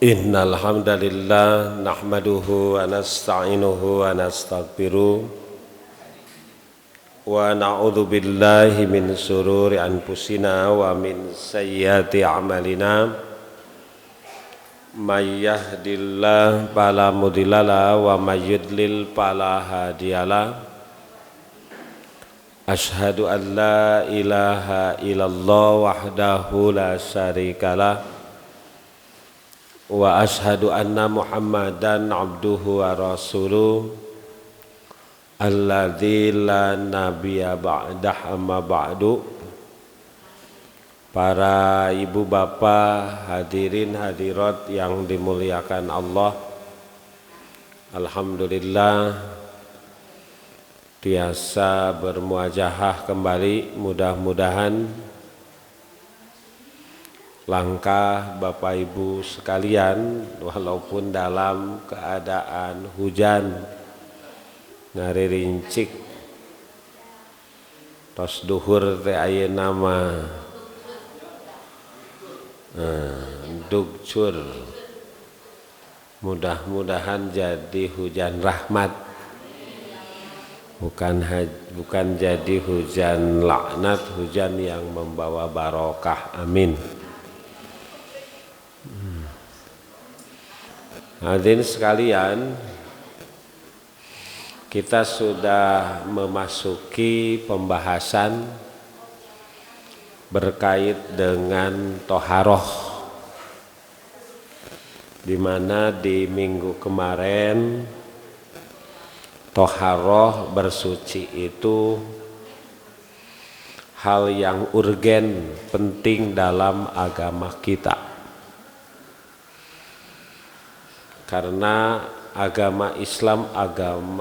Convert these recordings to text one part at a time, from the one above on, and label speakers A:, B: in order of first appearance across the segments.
A: Innal hamdalillah nahmaduhu wa nasta'inuhu wa nastaghfiruh wa na'udzu billahi min shururi anfusina wa min sayyiati a'malina may yahdihillahu fala mudhillalah wa may yudlil fala hadiyalah. Asyhadu an la ilaha illallah wahdahu la syarikalah wa ashhadu anna Muhammadan abduhu wa rasuluh alladzi la nabiyya ba'dah amma ba'du. Para ibu bapak, hadirin hadirat yang dimuliakan Allah, alhamdulillah biasa bermuajahah kembali. Mudah-mudahan langkah Bapak Ibu sekalian, walaupun dalam keadaan hujan ngaririncik tos duhur teh ayeuna mah dugcur, mudah-mudahan jadi hujan rahmat, bukan jadi hujan laknat, hujan yang membawa barokah, amin. Hadirin sekalian, kita sudah memasuki pembahasan berkait dengan toharoh, di mana di minggu kemarin toharoh bersuci itu hal yang urgen, penting dalam agama kita. Karena agama Islam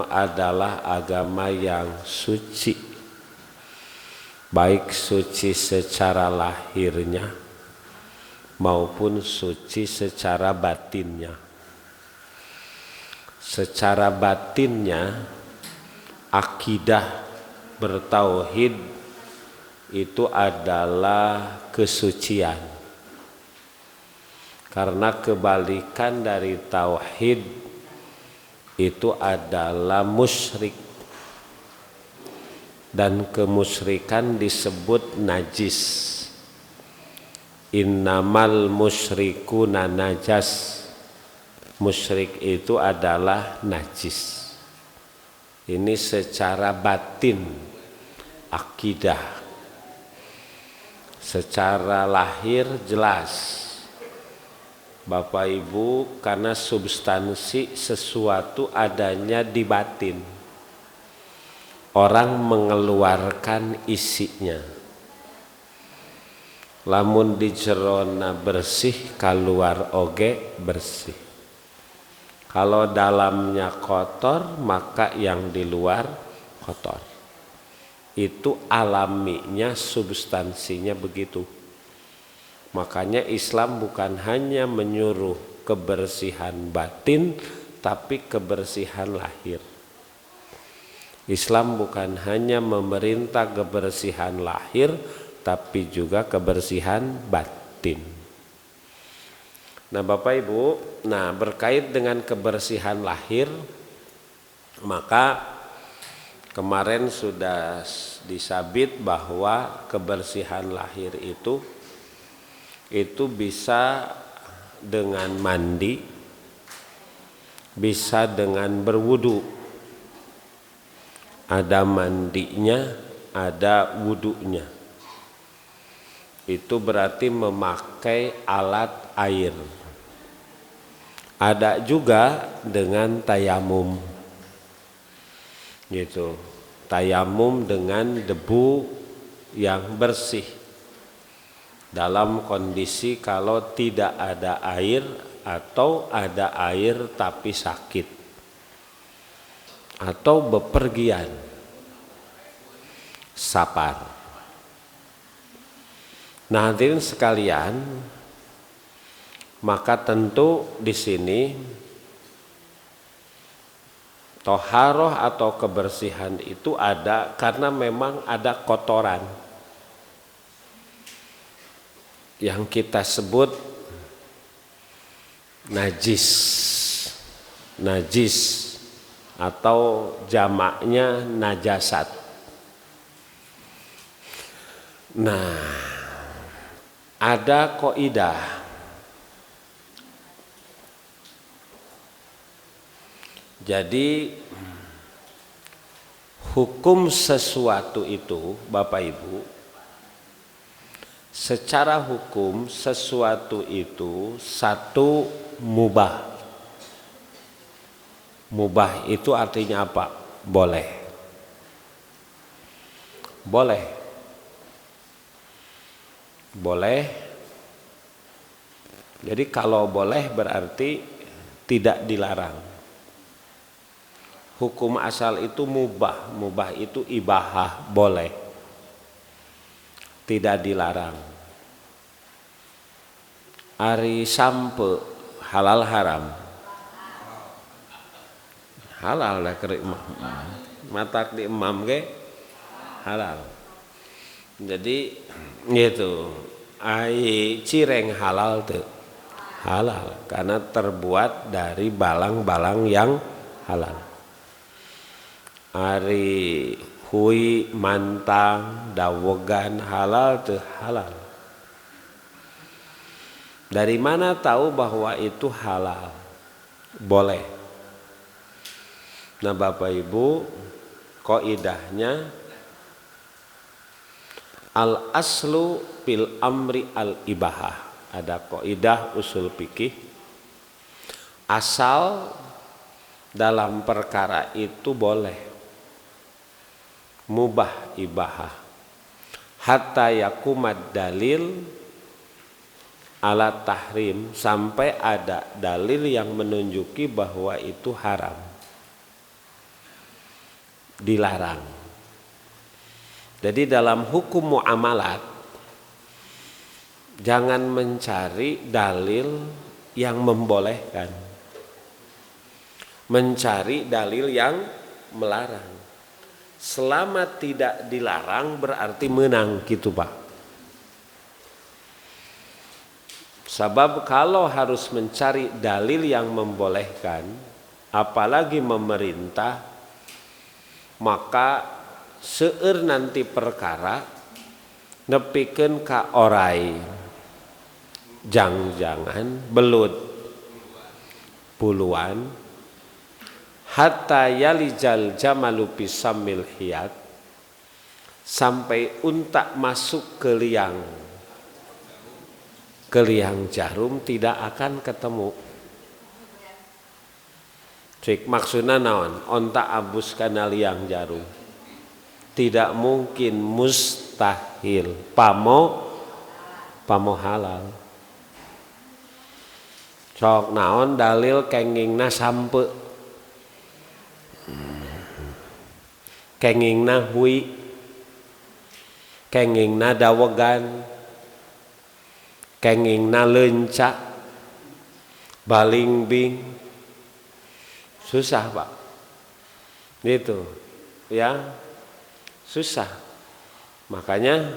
A: adalah agama yang suci, baik suci secara lahirnya maupun suci secara batinnya. Secara batinnya, akidah bertauhid itu adalah kesucian. Karena kebalikan dari tauhid itu adalah musyrik, dan kemusyrikan disebut najis. Innamal musyrikuna najas, musyrik itu adalah najis. Ini secara batin akidah. Secara lahir jelas Bapak Ibu, karena substansi sesuatu adanya di batin, orang mengeluarkan isinya. Lamun di jerona bersih, keluar oge bersih. Kalau dalamnya kotor, maka yang di luar kotor. Itu alaminya, substansinya begitu. Makanya Islam bukan hanya menyuruh kebersihan batin, tapi kebersihan lahir. Islam bukan hanya memerintah kebersihan lahir, tapi juga kebersihan batin. Nah Bapak Ibu, berkait dengan kebersihan lahir, maka kemarin sudah disabit bahwa kebersihan lahir itu bisa dengan mandi, bisa dengan berwudu. Ada mandinya, ada wudunya. Itu berarti memakai alat air. Ada juga dengan tayamum, gitu. Tayamum dengan debu yang bersih. Dalam kondisi kalau tidak ada air atau ada air tapi sakit atau bepergian, safar. Nah hadirin sekalian, maka tentu di sini toharoh atau kebersihan itu ada karena memang ada kotoran yang kita sebut najis. Najis atau jamaknya najasat. Nah, ada kaidah. Jadi hukum sesuatu itu, Bapak Ibu, secara hukum sesuatu itu satu mubah. Mubah itu artinya apa? Boleh. Boleh. Boleh. Jadi kalau boleh berarti tidak dilarang. Hukum asal itu mubah. Mubah itu ibahah, boleh. Tidak dilarang. Ari sampe halal haram. Halal lah keur imam. Matak di imam ge halal. Jadi gitu. Ai cireng halal teu? Halal karena terbuat dari balang-balang yang halal. Ari hui, mantang, dawegan halal teu? Halal. Dari mana tahu bahwa itu halal? Boleh. Nah Bapak Ibu, qaidahnya al aslu fil amri al ibahah. Ada qaidah usul fikih, asal dalam perkara itu boleh, mubah ibahah, hatta yakumad dalil ala tahrim, sampai ada dalil yang menunjuki bahwa itu haram, dilarang. Jadi dalam hukum muamalat jangan mencari dalil yang membolehkan, mencari dalil yang melarang. Selama tidak dilarang berarti menang gitu Pak. Sebab kalau harus mencari dalil yang membolehkan, apalagi memerintah, maka seueur nanti perkara nepikeun ka orai, jangan belut puluhan, hatta yalijal jamalu pisamil hiyat, sampai unta masuk ke liang jarum tidak akan ketemu. Cik maksudna naon? Onta abus kana liang jarum. Tidak mungkin, mustahil. Pamo halal. Sok naon dalil kengingna sampe. Kengingna hui. Kengingna dawegan. Kengingna leunca. Balingbing. Susah Pak, gitu ya, susah. Makanya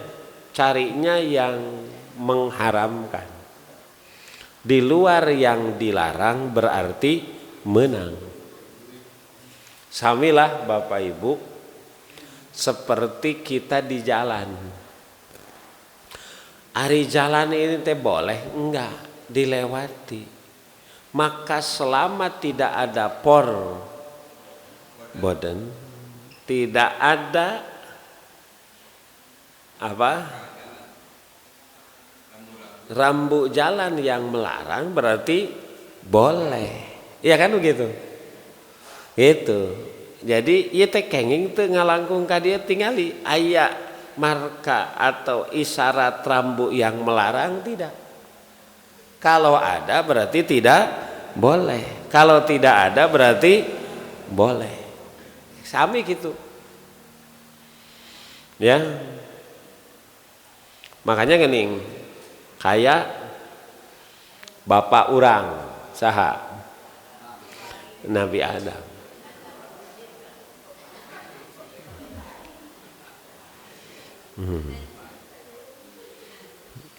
A: carinya yang mengharamkan, di luar yang dilarang berarti menang. Samilah Bapak Ibu, seperti kita di jalan. Ari jalan ini teh boleh enggak dilewati. Maka selama tidak ada boden, tidak ada rambu jalan yang melarang berarti boleh. Iya kan begitu? Gitu. Jadi ieu teh kenging teu ngalangkung ka dieu tingali aya marka atau isyarat rambu yang melarang tidak. Kalau ada berarti tidak boleh. Kalau tidak ada berarti boleh. Sami gitu. Ya. Makanya geuning. Kayak bapak urang saha? Nabi Adam.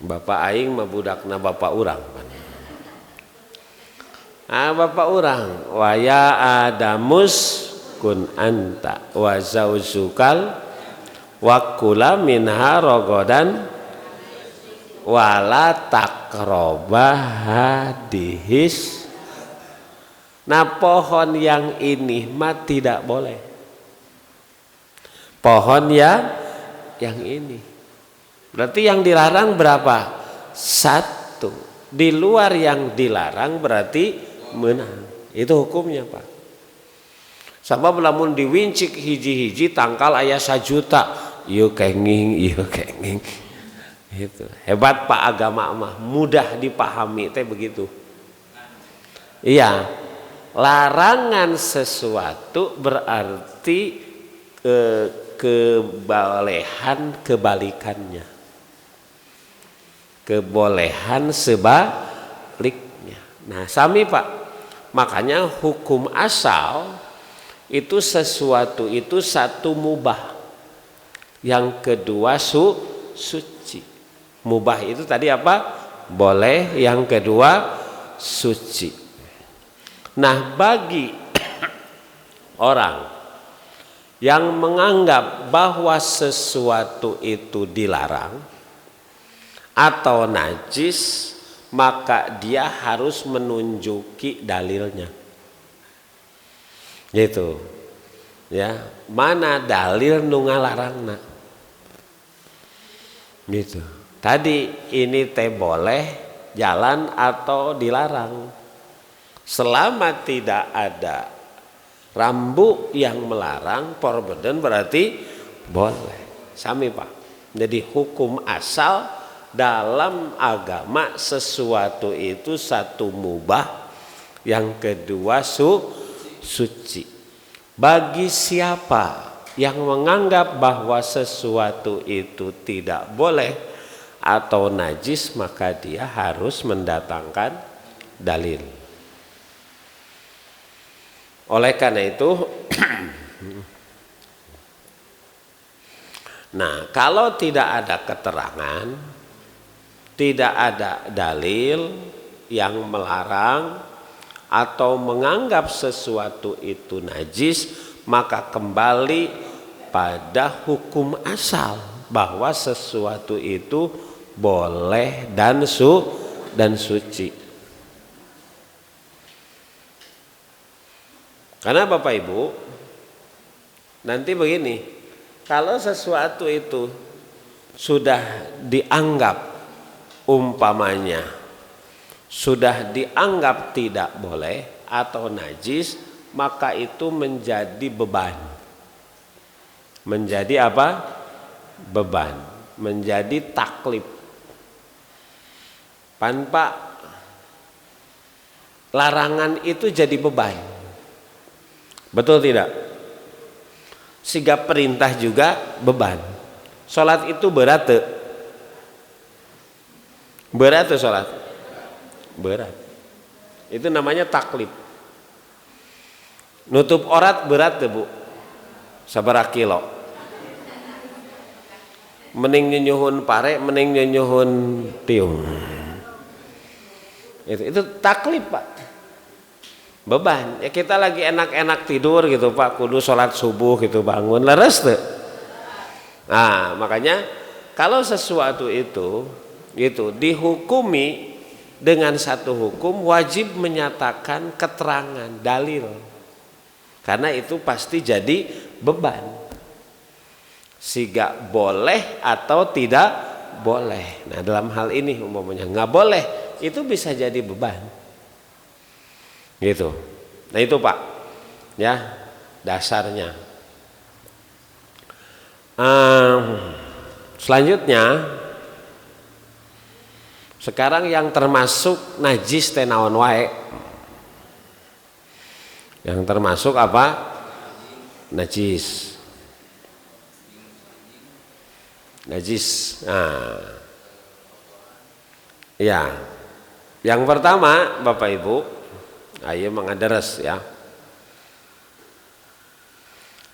A: Bapak aing mah budakna bapak urang. bapak orang wa ya adamus kun anta wa zauzukal wa kula minha rogodan wala takrobah hadihis. Nah pohon yang ini mah tidak boleh. Pohon yang ini. Berarti yang dilarang berapa? Satu. Di luar yang dilarang berarti menang. Itu hukumnya Pak. Sabab lamun diwincik hiji-hiji tangkal aya 1 juta. Ieu kenging, ieu kenging. Itu. Hebat Pak agama mah, mudah dipahami teh begitu. Iya. Larangan sesuatu berarti kebolehan kebalikannya. Kebolehan sebaliknya. Nah, sami Pak. Makanya hukum asal itu sesuatu itu satu mubah. Yang kedua suci. Mubah itu tadi apa? Boleh. Yang kedua suci. Nah, bagi orang yang menganggap bahwa sesuatu itu dilarang atau najis, maka dia harus menunjuki dalilnya. Gitu. Ya, mana dalil nu ngalarangna? Gitu. Tadi ini teh boleh jalan atau dilarang. Selama tidak ada rambu yang melarang, forbidden berarti boleh. Sami Pak. Jadi hukum asal dalam agama sesuatu itu satu mubah, yang kedua suci. Bagi siapa yang menganggap bahwa sesuatu itu tidak boleh atau najis, maka dia harus mendatangkan dalil. Oleh karena itu nah, kalau tidak ada keterangan, tidak ada dalil yang melarang atau menganggap sesuatu itu najis, maka kembali pada hukum asal bahwa sesuatu itu boleh dan suci. Karena Bapak Ibu, nanti begini, kalau sesuatu itu sudah dianggap umpamanya, sudah dianggap tidak boleh atau najis, maka itu menjadi beban. Menjadi apa? Beban. Menjadi taklif. Pak, larangan itu jadi beban. Betul tidak? Siga perintah juga beban. Salat itu berat tuh. Berat tuh salat. Berat. Itu namanya taklif. Nutup aurat berat tuh Bu. Sabaraha kilo. Mending nyunyuhun pare, mending nyunyuhun tiung. Itu taklif Pak. Beban. Ya kita lagi enak-enak tidur gitu Pak, kudu sholat subuh gitu bangun leres tuh. Nah, makanya kalau sesuatu itu dihukumi dengan satu hukum, wajib menyatakan keterangan, dalil. Karena itu pasti jadi beban. Siga boleh atau tidak boleh. Nah, dalam hal ini umpamanya nggak boleh, itu bisa jadi beban. Gitu. Nah itu Pak, ya dasarnya. Selanjutnya, sekarang yang termasuk najis teh naon wae. Yang termasuk apa? Najis. Najis. Nah, ya. Yang pertama, Bapak Ibu, ayo mengadares ya.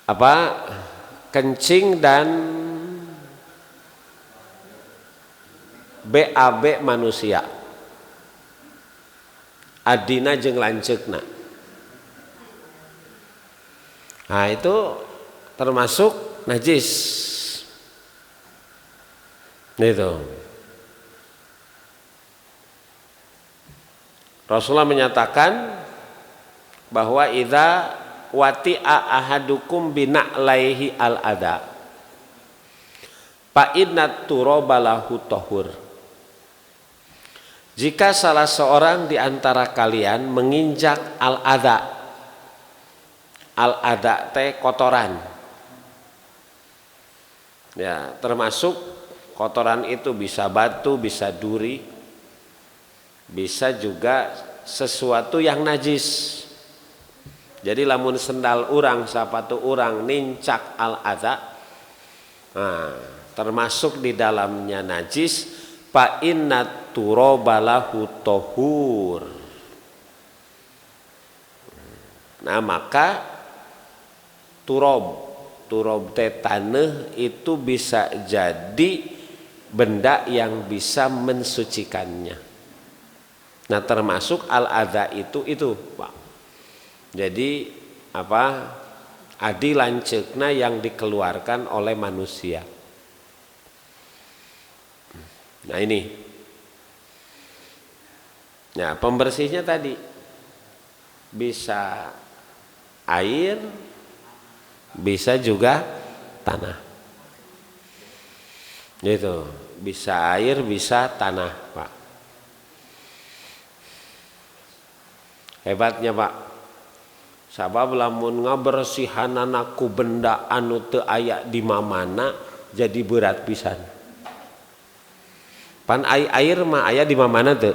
A: Apa? Kencing dan BAB manusia. adina jeung lanceukna. Nah itu termasuk najis. Itu. Rasulullah menyatakan bahwa idza wati'a ahadukum bina'laihi al-adha fa inna turaba lahu tahur. Jika salah seorang di antara kalian menginjak al-adha, al-adha teh kotoran. Ya, termasuk kotoran itu bisa batu, bisa duri, bisa juga sesuatu yang najis. Jadi lamun sendal urang, sapatu urang nincak al-adha, nah, termasuk di dalamnya najis, fa inna turaba lahu tahur. Nah maka turob teh tanah itu bisa jadi benda yang bisa mensucikannya. Nah termasuk al-adha itu Pak. Jadi apa? Adi lanceukna yang dikeluarkan oleh manusia. Nah ini. Nah pembersihnya tadi bisa air, bisa juga tanah. Gitu. Bisa air, bisa tanah, Pak. Hebatnya, Pak. Sabab lamun ngabersihanana ku benda anu teu aya di mamana jadi berat pisan. Pan air mah aya di mamana teu?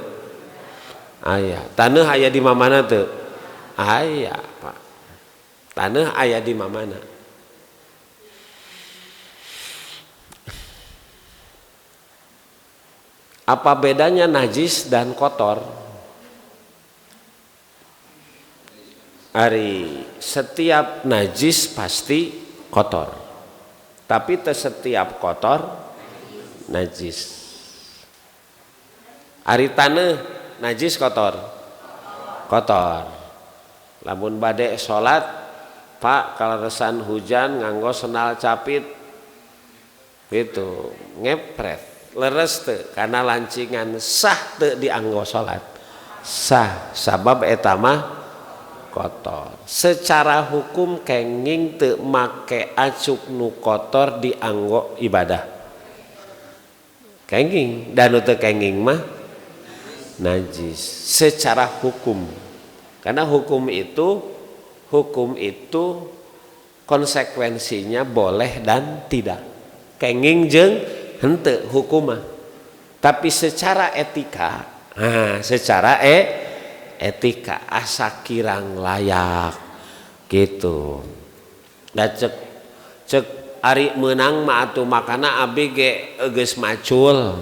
A: Aya. Tanah aya di mamana teu? Aya, Pak. Tanah aya di mamana. Apa bedanya najis dan kotor? Ari setiap najis pasti kotor, tapi setiap kotor najis. Ari tanah najis kotor, kotor. Lamun bade sholat, Pak kaleresan hujan nganggo sendal capit, gitu ngepret, leres teu karena lancingan sah teu dianggo sholat, sah sabab eta mah kotor. Secara hukum kenging teu make acuk nu kotor dianggo ibadah. Kenging dan teu kenging mah najis secara hukum. Karena hukum itu konsekuensinya boleh dan tidak. Kenging jeung henteu hukum mah. Tapi secara etika, nah secara etika asa kirang layak gitu. Da cek ari meunang mah atuh makana abi ge geus macul.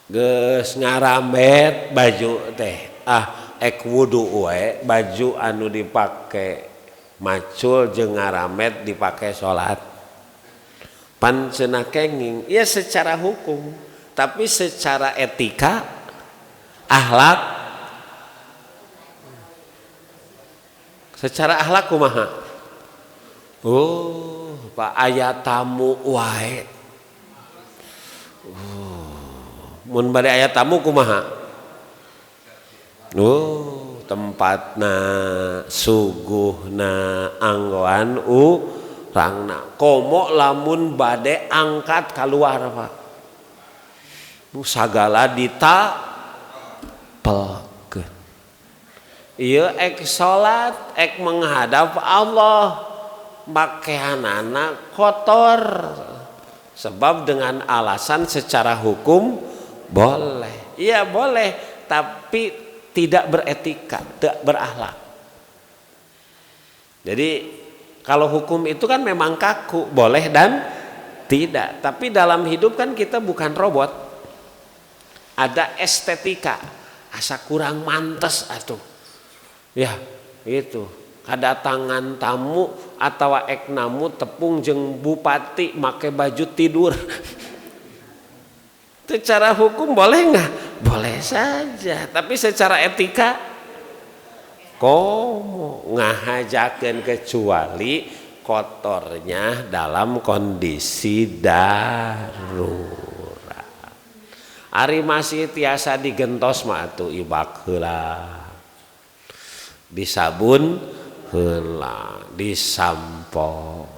A: Geus ngarambet baju teh. Ek wudu we baju anu dipake macul jeung ngarambet dipake salat. Pan cenah kenging, ya secara hukum, tapi secara etika akhlak, secara akhlak kumaha? Oh, Pak aya tamu wae. Mun bade aya tamu kumaha? Oh, tempatna, suguhna, anggoan urangna. Komo lamun bade angkat keluar, Pak. Sagala pelkeun. Ieu ek salat, ek menghadap Allah, pakaianana kotor. Sebab dengan alasan secara hukum boleh. Iya boleh, tapi tidak beretika, tidak berakhlak. Jadi kalau hukum itu kan memang kaku, boleh dan tidak. Tapi dalam hidup kan kita bukan robot. Ada estetika. Asa kurang mantes atuh. Ya, itu. Kedatangan tamu atau ek namu tepung jeung bupati make baju tidur. Itu cara hukum boleh nggak? boleh saja, tapi secara etika komo ngahajakeun kecuali kotornya dalam kondisi darurat. Ari masih tiasa digentos mah atuh ibak heula, disabun heula, disampo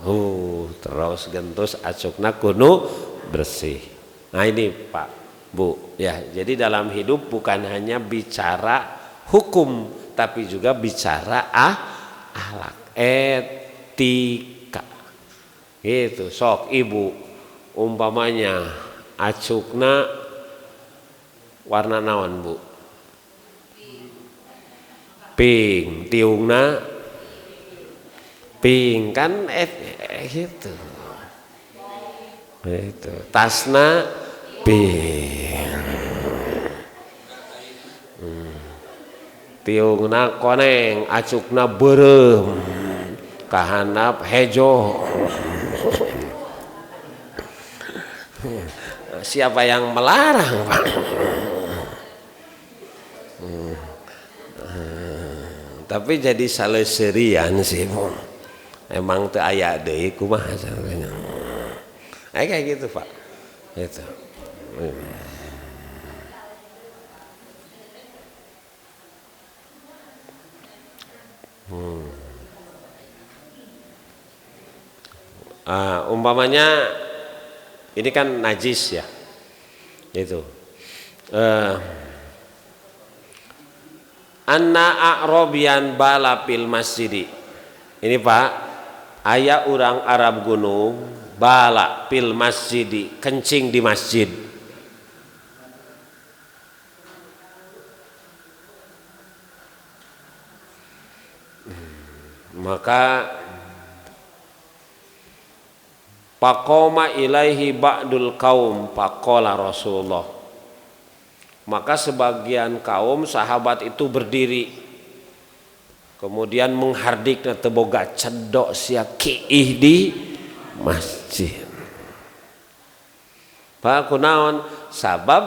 A: terus gentos acukna kudu bersih. Nah ini Pak Bu ya, jadi dalam hidup bukan hanya bicara hukum tapi juga bicara akhlak, etika gitu. Sok ibu umpamanya acukna warna naon Bu? Pink, tiungna pink kan gitu. Itu tasna pink. Tiungna koneng, acukna beureum, kahandap hejo. Siapa yang melarang, Pak? Tapi jadi saleserian sih, emang teu aya deui kumaha caranya. Kayak gitu Pak. Gitu. Umpamanya ini kan najis ya, gitu. Anna a'robian bala pil masjidi. Ini Pak, aya orang Arab gunung bala pil masjidi, kencing di masjid. Maka faqoma ilaihi ba'dul qaum faqala Rasulullah. Maka sebagian kaum sahabat itu berdiri, kemudian menghardik na teu boga cedok sia kiih di masjid. Pak kunaon? Sabab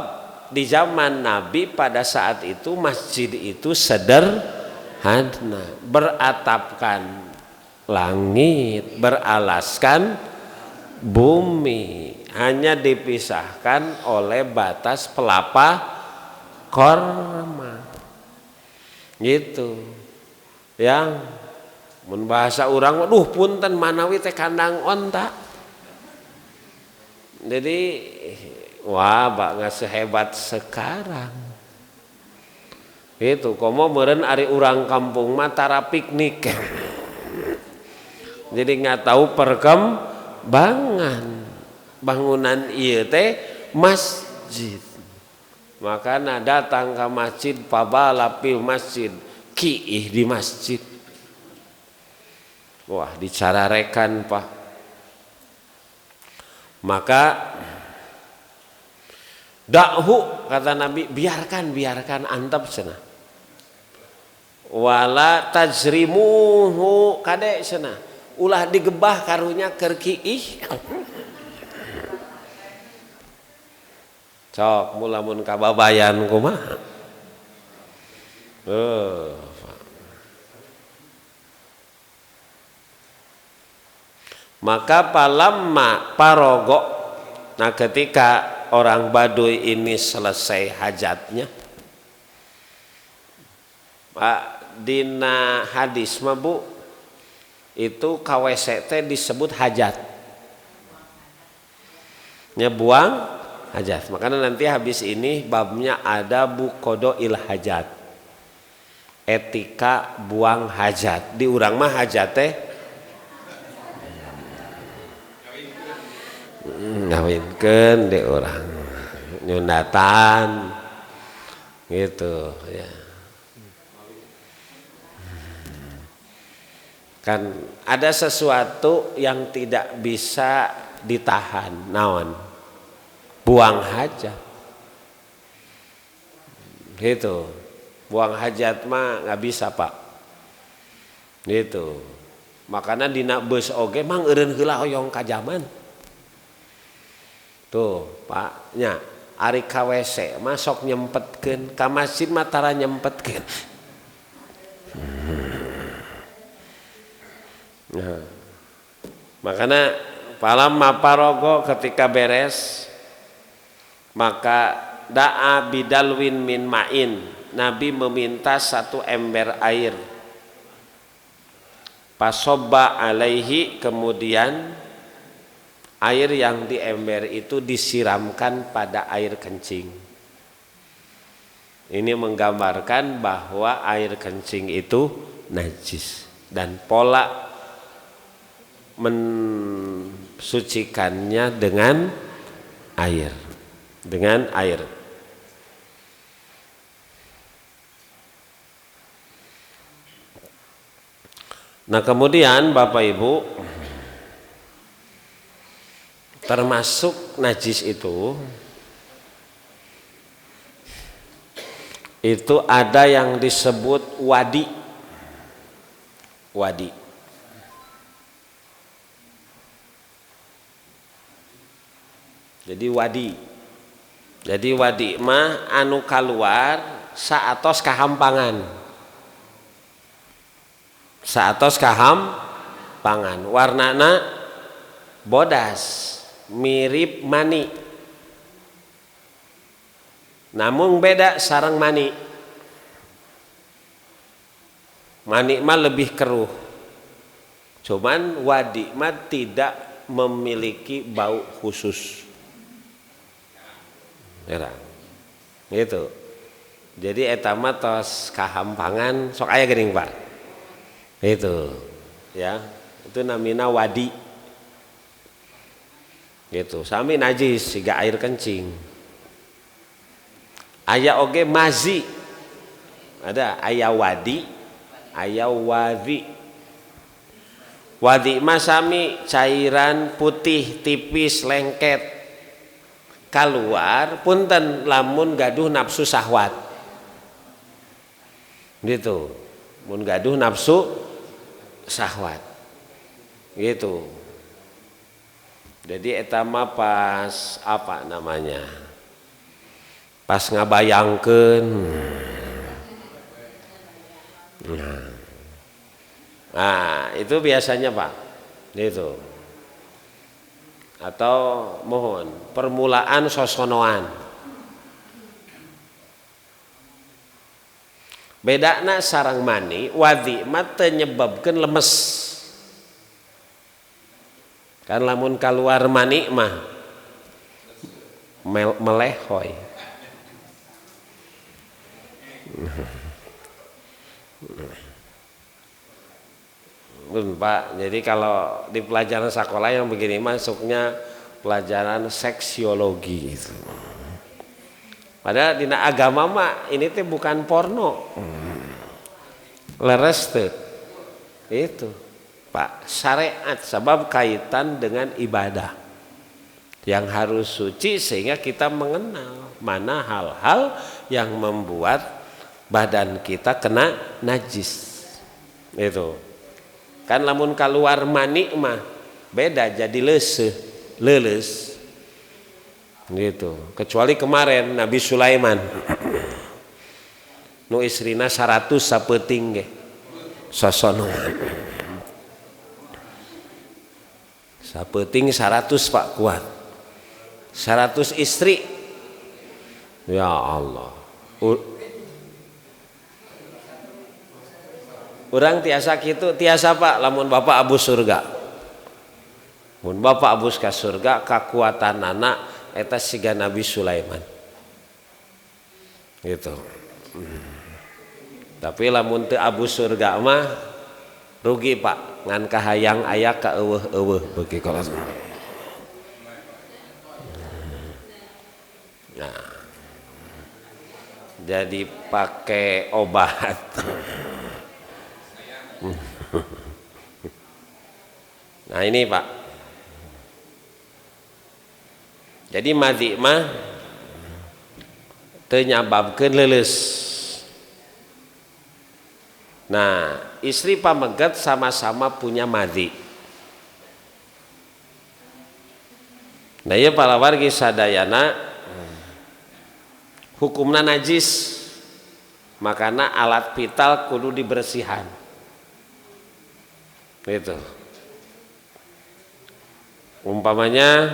A: di zaman Nabi pada saat itu masjid itu sederhana, beratapkan langit, beralaskan bumi, hanya dipisahkan oleh batas pelapa korma gitu. Yang mun bahasa urang waduh punten manawi teh kandang onta. Jadi wah Pak nggak sehebat sekarang. Itu komo meureun ari urang kampung mah tara piknik. Jadi nggak tahu perkembangan bangunan ieu teh masjid. Makanya datang ke masjid pabala fil masjid, kiih di masjid. Wah dicararekan Pak. Maka dakhu kata Nabi, biarkan antep cenah. Wala tajrimuhu kade cenah. Ulah digebah karunya keur kiih. Cok mulamun kababayan kumaha. Maka palamma parogo, nah ketika orang Baduy ini selesai hajatnya, Pak dina hadis mah Bu itu KWC teh disebut hajat, buang hajat. Makanya nanti habis ini babnya ada buqodoil hajat, etika buang hajat. Di urang mah hajat teh ngawinkeun di urang nyundatan gitu ya. Kan ada sesuatu yang tidak bisa ditahan, naon? Buang hajat. Gitu. Buang hajat mah nggak bisa Pak. Gitu. Makanya dina beus oge mang eureun heula hoyong ka jaman. Tuh Pak nya ari ka WC masok nyempetkeun, ka masjid mah tara nyempetkeun. Nah, makanya falamma parogo ketika beres maka da'a bidalwin min ma'in, Nabi meminta satu ember air, pasobba alaihi, kemudian air yang di ember itu disiramkan pada air kencing. Ini menggambarkan bahwa air kencing itu najis dan pola mensucikannya dengan air. Nah kemudian Bapak Ibu, termasuk najis itu ada yang disebut wadi. Jadi wadi mah anu kaluar saatos kahampangan. Warnana bodas mirip mani. Namun beda sareng mani. Mani mah lebih keruh. Cuman wadi mah tidak memiliki bau khusus. Gitu. Jadi eta mah tos kahampangan sok aya geuning Pak. Itu. Ya, itu namina wadi. Gitu. Sami najis siga air kencing. Aya oge mazi. Ada aya wadi, aya wadhi. Wadi mah sami cairan putih tipis lengket keluar punten lamun gaduh nafsu syahwat. Gitu. Mun gaduh nafsu syahwat. Gitu. Jadi eta mah pas apa namanya? Pas ngabayangkeun. Nah, itu biasanya Pak. Gitu. Atau mohon permulaan sosonoan. Bedana sareng mani, wadi mah teu nyebabkeun lemes. Kan lamun kaluar mani mah melehoy. Pak, jadi kalau di pelajaran sekolah yang begini masuknya pelajaran seksiologi itu. Padahal di agama mah ini teh bukan porno. Leres teh. Itu, Pak, syariat sebab kaitan dengan ibadah. Yang harus suci sehingga kita mengenal mana hal-hal yang membuat badan kita kena najis. Itu. Kan lamun keluar mani mah beda jadi leles gitu. Kecuali kemarin Nabi Sulaiman nu istrina 100 sapeuting ge sosonoan. Sapeuting 100 Pak kuat. 100 istri. Ya Allah. Urang tiasa kitu, tiasa Pak lamun Bapak abus surga. Mun Bapak abus ka surga kakuatan anak eta siga Nabi Sulaiman. Gitu. Tapi lamun teu abus surga mah rugi Pak, ngan kahayang aya ka eueuh-eueuh beuki kalau. Nah. Jadi pakai obat. Nah ini Pak. Jadi madhi mah teu nyababkeun leuleus. Nah, istri pamegat sama-sama punya madhi. Nah ieu para wargi sadayana hukumna najis, makana alat vital kudu dibersihan. Itu umpamanya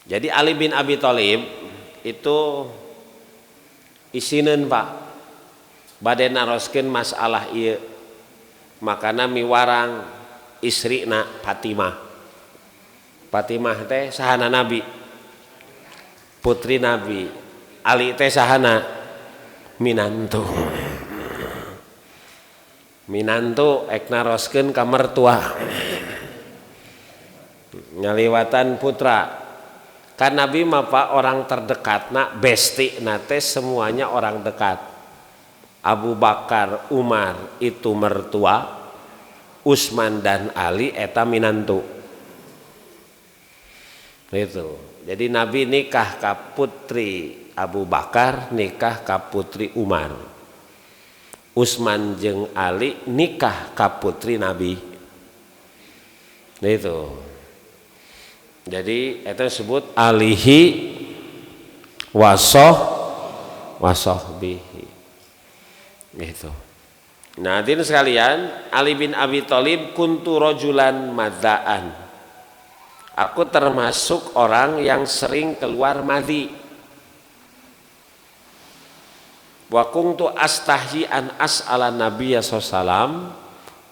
A: jadi Ali bin Abi Thalib itu isinen Pak bade naroskeun masalah ieu, makana miwarang istrina Fatimah. Fatimah teh sahana Nabi, putri Nabi. Ali teh sahana minantu. Minantu ek naroskeun ka mertua. Ngaliwatan putra. Kan Nabi mah Pak orang terdekatna, besti nate semuanya orang dekat. Abu Bakar, Umar itu mertua, Utsman dan Ali eta minantu. Itu. Jadi Nabi nikah ka putri Abu Bakar, nikah ka putri Umar. Utsman jeung Ali nikah ka putri Nabi. Itu. Jadi itu disebut alihi wasohbihi. Gitu. Nah, hadirin sekalian, Ali bin Abi Thalib kuntu rajulan madzaan. Aku termasuk orang yang sering keluar madhi. Wa kuntu astahyi an as'ala Nabiyya sallallahu,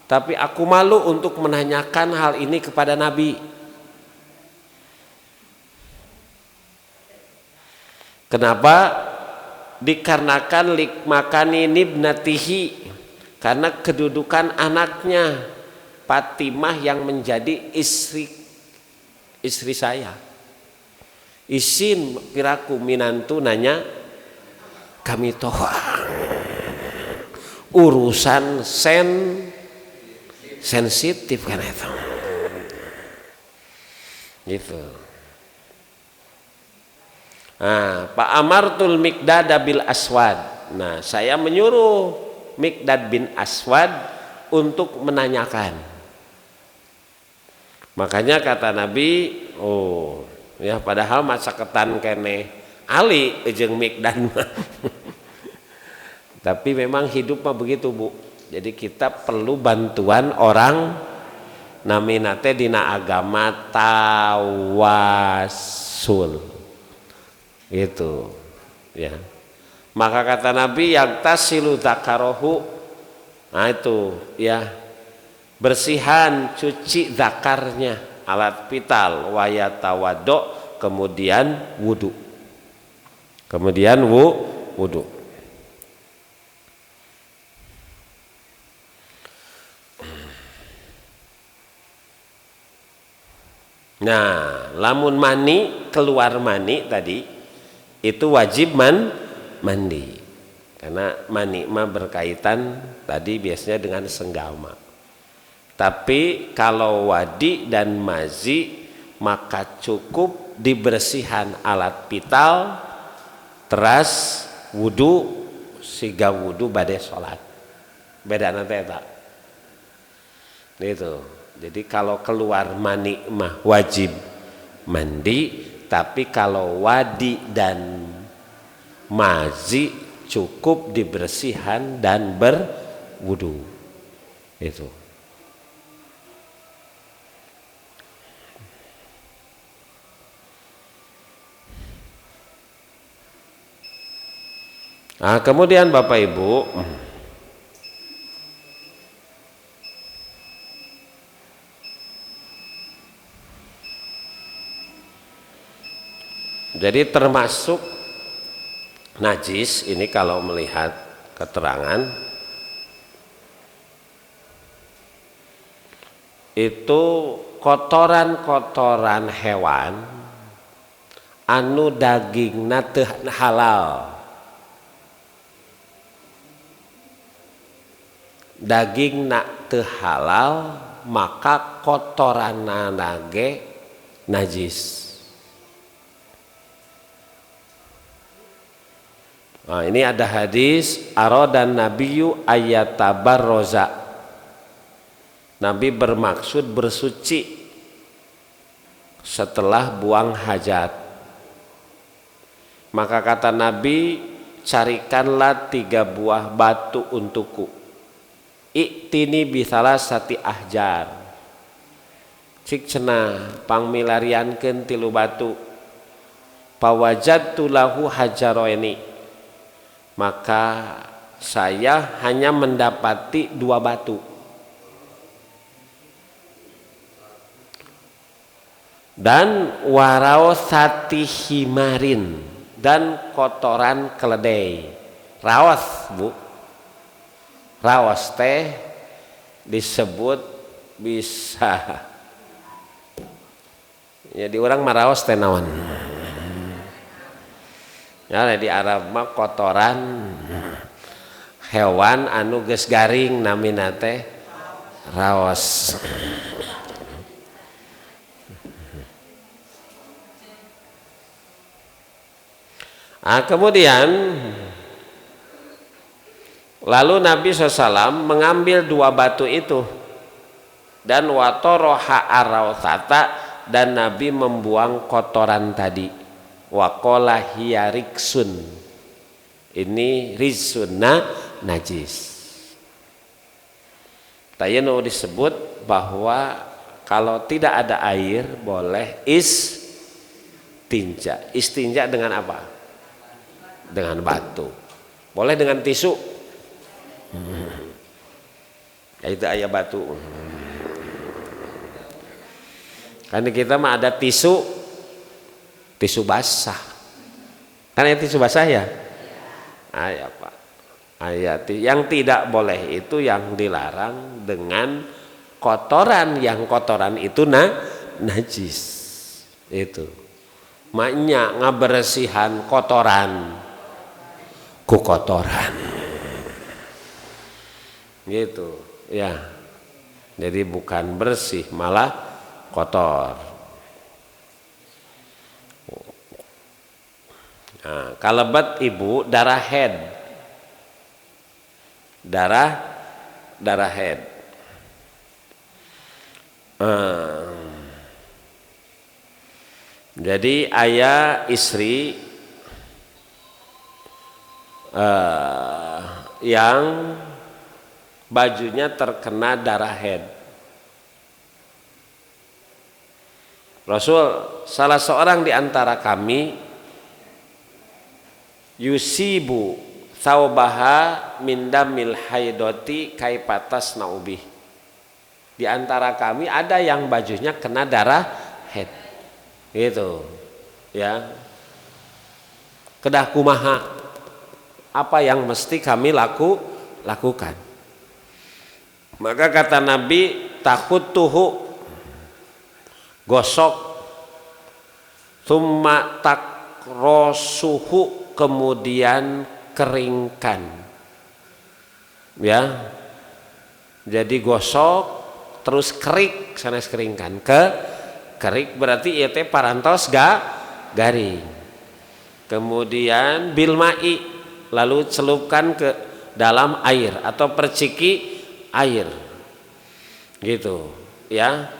A: tapi aku malu untuk menanyakan hal ini kepada Nabi. Kenapa? Dikarenakan likmakani nibnatihi, karena kedudukan anaknya Fatimah yang menjadi istri saya. Isin piraku minantu nanya kami toha urusan sensitif kan itu. Gitu. Nah, Pak Amartul Miqdad bil Aswad. Nah, saya menyuruh Miqdad bin Aswad untuk menanyakan. Makanya kata Nabi, oh ya padahal masa ketan kene Ali jeung Miqdad mah. Tapi memang hidup mah begitu Bu. Jadi kita perlu bantuan orang namina teh dina agama tawasul. Itu ya, maka kata Nabi yang tasilu zakarohu, nah itu ya, bersihan cuci zakarnya alat vital wayatawaddo, kemudian wudu, wudu. Nah, lamun mani keluar mani tadi itu wajib mandi, karena mani mah berkaitan tadi biasanya dengan senggama. Tapi kalau wadi dan mazi maka cukup dibersihan alat vital, teras wudu, siga wudu bade sholat. Beda nanti tak? Itu. Jadi kalau keluar mani mah wajib mandi. Tapi kalau wadi dan mazi cukup dibersihan dan berwudu. Itu. Nah, kemudian Bapak Ibu, jadi termasuk najis ini kalau melihat keterangan itu kotoran-kotoran hewan anu dagingna teu halal. Dagingna teu halal maka kotoranna nage najis. Nah, ini ada hadis arodan nabiyyu ayatabarroza, Nabi bermaksud bersuci setelah buang hajat. Maka kata Nabi, carikanlah 3 buah batu untukku. Iktini bisalah sati ahjar. Cik cenah pangmilariankeun 3 batu. Pawajadtu lahu hajaroini. Maka saya hanya mendapati 2 batu. Dan warawsati himarin, dan kotoran keledai. Rawas, Bu. Rawas teh disebut bisa. Jadi orang marawas teh naon. Ya di Arab mah kotoran hewan anu geus garing namina teh rawas. Kemudian lalu Nabi SAW mengambil 2 batu itu dan watoroha arawsata, dan Nabi membuang kotoran tadi. Waqala hiya riksun, ini rizsun najis. Tayanu disebut bahwa kalau tidak ada air boleh istinja. Istinja dengan apa? Dengan batu. Boleh dengan tisu. Ya itu aya batu. Kan kita mah ada tisu basah. Kan ada tisu basah ya? Aya Pak. Ayat yang tidak boleh itu yang dilarang dengan kotoran, yang kotoran itu najis. Itu. Maknya ngabersihan kotoran ku kotoran gitu ya, jadi bukan bersih malah kotor. Nah, kalebat ibu darah head, darah head. Jadi ayah istri yang bajunya terkena darah head. Rasul, salah seorang di antara kami yusibu thawbaha min damil haidoti kaipatas naubih. Di antara kami ada yang bajunya kena darah head. Gitu. Ya. Kedah kumaha, apa yang mesti kami lakukan? Maka kata Nabi, takutuhu, gosok, thumma takrosuhu, kemudian keringkan. Ya, jadi gosok terus kerik, sanes keringkan. Kerik berarti ieu teh parantos garing. Kemudian bilma'i, lalu celupkan ke dalam air atau perciki air gitu ya.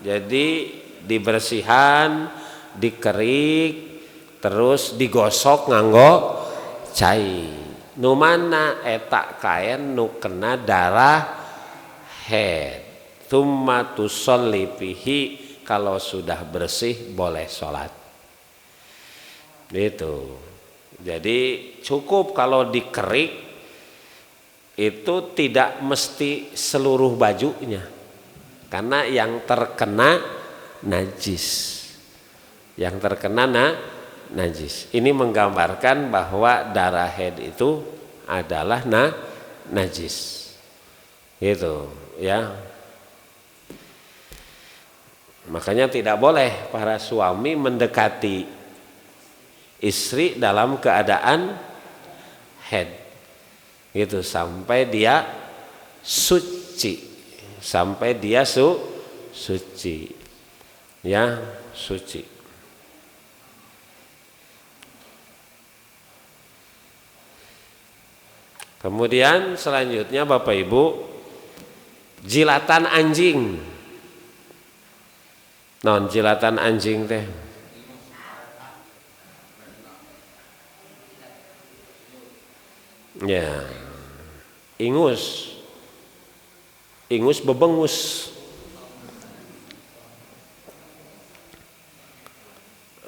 A: Jadi dibersihan, dikerik, terus digosok nganggo cai. Nu mana eta kain nu kena darah head. Tsumma tusolli fihi, kalau sudah bersih boleh sholat. Gitu. Jadi cukup kalau dikerik itu tidak mesti seluruh bajunya, karena yang terkena najis. Yang terkena najis. Ini menggambarkan bahwa darah haid itu adalah najis. Gitu ya. Makanya tidak boleh para suami mendekati istri dalam keadaan haid gitu sampai dia suci, sampai dia suci ya, suci. Kemudian selanjutnya Bapak Ibu, jilatan anjing. Non jilatan anjing teh. Ya. Ingus. Ingus bebengus.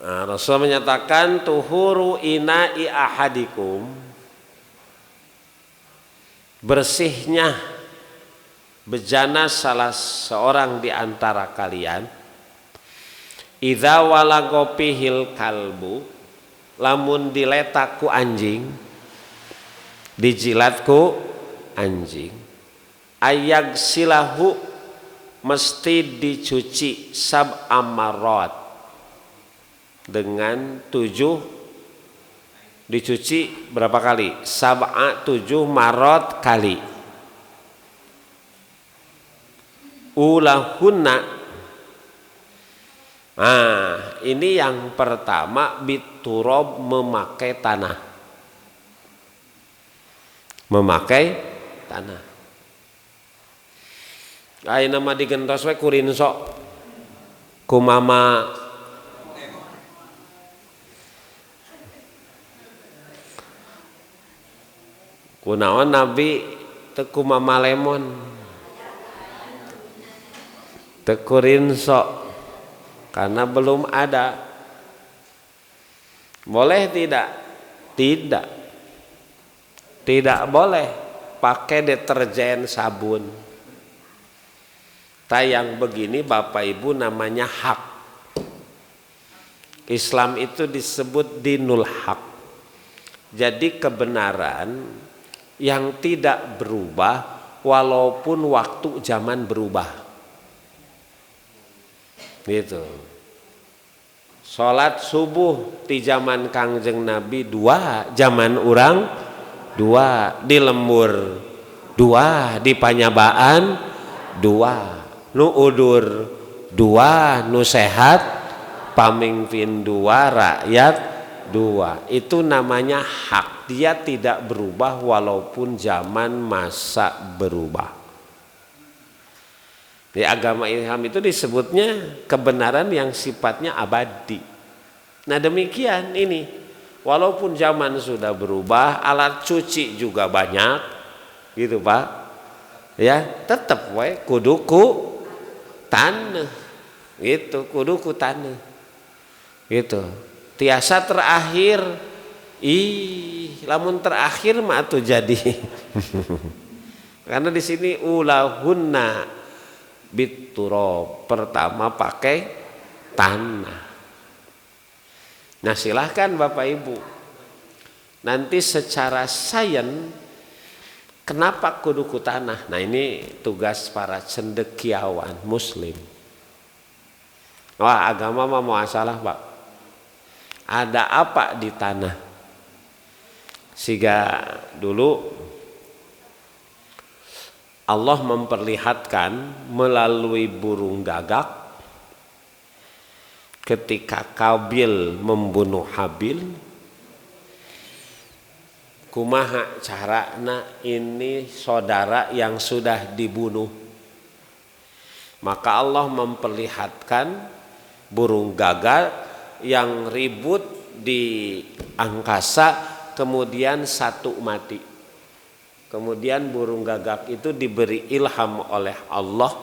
A: Nah, Rasul menyatakan tuhuru ina'i ahadikum, bersihnya bejana salah seorang di antara kalian, idza walagopihil kalbu, lamun diletak ku anjing, dijilat ku anjing, ayag silahu, mesti dicuci sab'amarat, dengan 7, dicuci berapa kali? 7 marot kali. Ulahunna. Nah, ini yang pertama biturob, memakai tanah. Memakai tanah. Ayeuna mah digentos we kurin sok ku mama kunaon Nabi teku mama lemon tekurin sok karena belum ada. Boleh tidak? Tidak boleh pakai deterjen sabun. Yang begini Bapak Ibu namanya hak. Islam itu disebut dinul hak. Jadi kebenaran yang tidak berubah walaupun waktu zaman berubah. Gitu. Salat subuh di zaman Kangjeng Nabi 2, zaman urang 2, di lembur 2, di panyabaan 2, nu udur 2, nu sehat pamingpin 2, rakyat 2. Itu namanya hak. Dia tidak berubah walaupun zaman masa berubah. Di agama Islam itu disebutnya kebenaran yang sifatnya abadi. Nah demikian ini, walaupun zaman sudah berubah, alat cuci juga banyak, gitu Pak. Ya, tetap we kuduku tanah, gitu, kuduku tanah, gitu. Tiasa terakhir, lamun terakhir mah tuh jadi. Karena di sini ulahunna biturob, pertama pakai tanah. Nah silahkan Bapak Ibu, nanti secara sains kenapa kudu ku tanah. Nah ini tugas para cendekiawan muslim. Wah agama mah mau salah Pak. Ada apa di tanah? Siga dulu Allah memperlihatkan melalui burung gagak ketika Kabil membunuh Habil, kumaha carana ini saudara yang sudah dibunuh. Maka Allah memperlihatkan burung gagak yang ribut di angkasa, kemudian satu mati. Kemudian burung gagak itu diberi ilham oleh Allah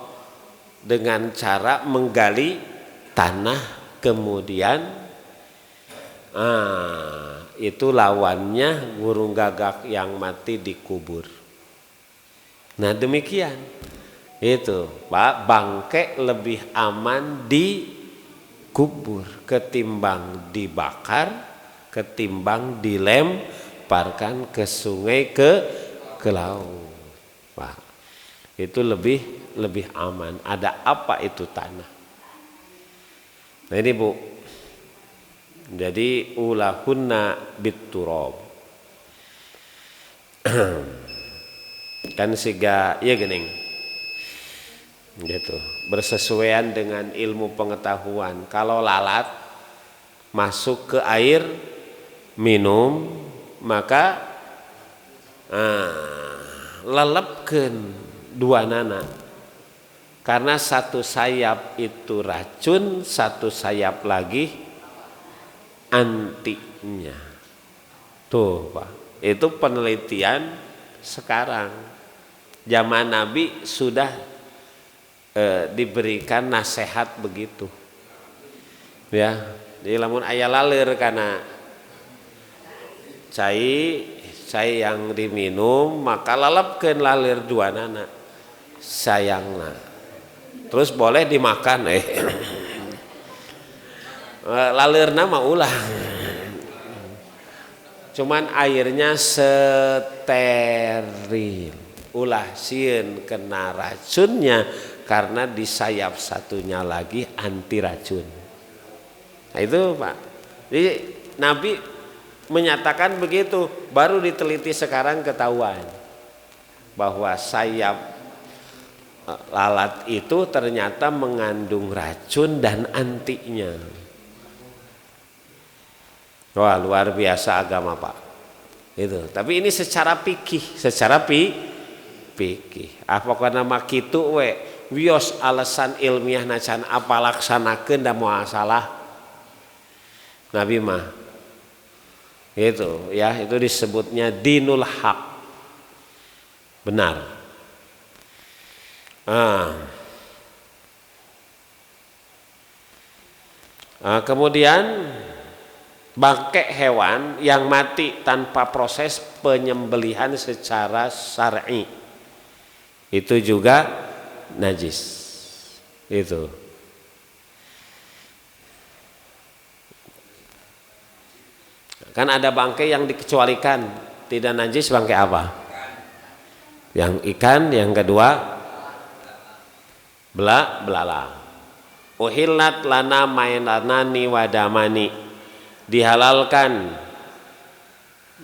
A: dengan cara menggali tanah, kemudian itu lawannya burung gagak yang mati dikubur. Nah demikian itu Pak, bangke lebih aman dikubur ketimbang dibakar, ketimbang dilemparkan ke sungai, ke laut, Pak. Itu lebih aman. Ada apa itu tanah? Nah ini Bu. Jadi ulahunna biturob. Kan siga ya gening. Gitu. Bersesuaian dengan ilmu pengetahuan. Kalau lalat masuk ke air minum, maka lelepkeun dua nana Karena satu sayap itu racun, satu sayap lagi antinya. Tuh Pak, itu penelitian sekarang. Zaman Nabi sudah diberikan nasihat begitu. Ya, di lamun aya laler karena cai yang diminum maka lalapkeun laler duanana sayangna. Terus boleh dimakan lalerna mah ulah. Cuman airnya steril. Ulah sieun kena racunnya karena di sayap satunya lagi anti racun. Nah itu Pak. Jadi Nabi menyatakan begitu, baru diteliti sekarang ketahuan bahwa sayap lalat itu ternyata mengandung racun dan antinya. Wah luar biasa agama Pak. Itu. Tapi ini secara fikih, fikih. Pokoknya mah kitu we wios alasan ilmiah nacan apa laksanakeun da moal salah. Nabi mah itu ya, itu disebutnya dinul haq. Benar. Kemudian bangkai hewan yang mati tanpa proses penyembelihan secara syar'i itu juga najis. Itu. Kan ada bangkai yang dikecualikan tidak najis, bangkai apa? Yang ikan, yang kedua belalang. Uhillat lana mainanani wadamani, dihalalkan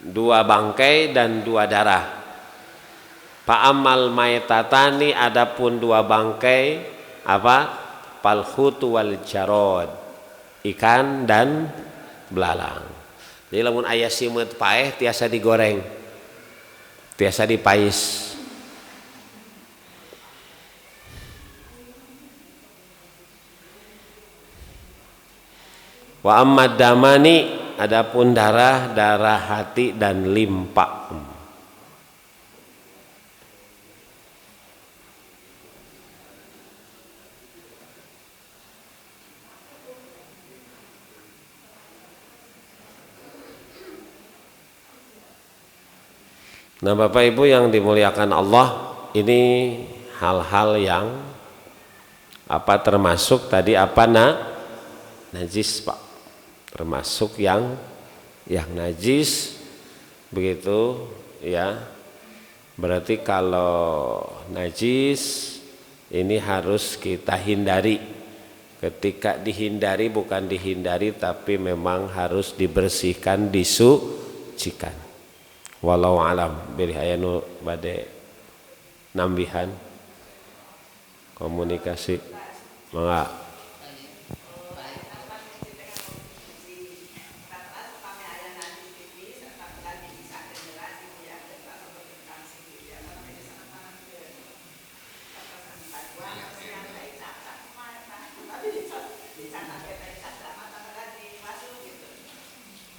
A: 2 bangkai dan 2 darah. Fa'amal maitatani, adapun 2 bangkai apa? Palhutu wal jarod, ikan dan belalang. Jadi lamun aya simeut paeh tiasa digoreng, tiasa dipais. Wa ammad damani, adapun darah hati dan limpa. Nah Bapak Ibu yang dimuliakan Allah, ini hal-hal yang termasuk tadi najis Pak, termasuk yang najis begitu ya. Berarti kalau najis ini harus kita hindari. Ketika dihindari bukan dihindari tapi memang harus dibersihkan, disucikan. Walau alam beri ayanu bade nambihan komunikasi mangga.